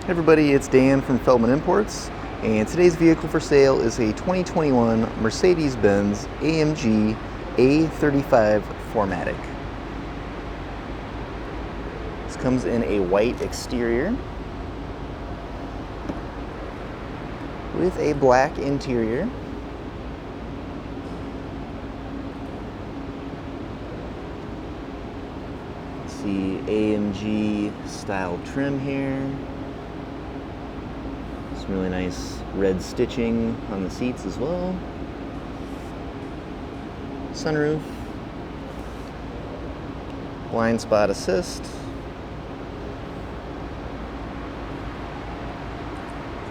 Hey everybody, it's Dan from Feldmann Imports, and today's vehicle for sale is a 2021 Mercedes-Benz AMG A35 4MATIC. This comes in a white exterior with a black interior. See AMG style trim here. Some really nice red stitching on the seats as well. Sunroof. Blind spot assist.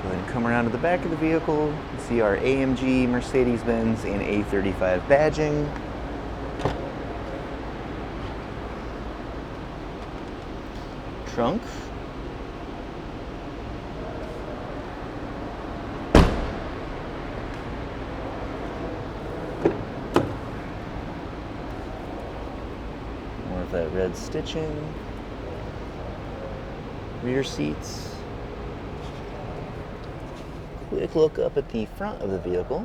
Go ahead and come around to the back of the vehicle. You see our AMG, Mercedes-Benz, and A35 badging. Trunk. More of that red stitching. Rear seats. Quick look up at the front of the vehicle.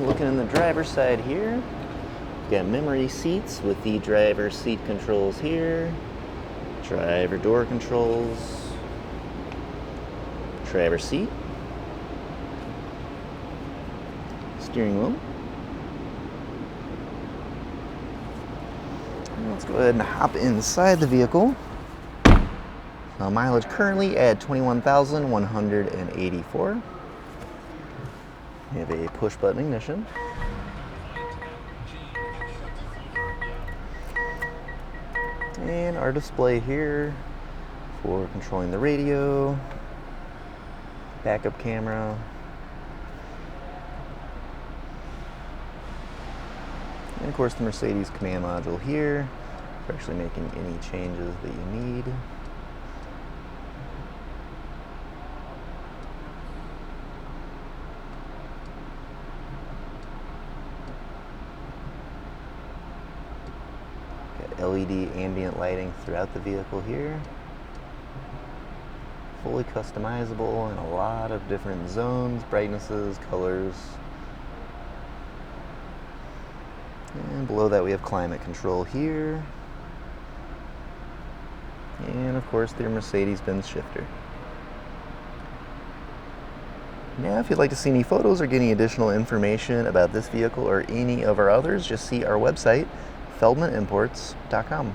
Looking in the driver's side here, we've got memory seats with the driver seat controls here, driver door controls, driver seat, steering wheel. And let's go ahead and hop inside the vehicle. Mileage currently at 21,184. We have a push button ignition. And our display here for controlling the radio, backup camera, and of course the Mercedes command module here for actually making any changes that you need. LED ambient lighting throughout the vehicle here. Fully customizable in a lot of different zones, brightnesses, colors. And below that we have climate control here. And of course the Mercedes-Benz shifter. Now if you'd like to see any photos or get any additional information about this vehicle or any of our others, just see our website, feldmanimports.com.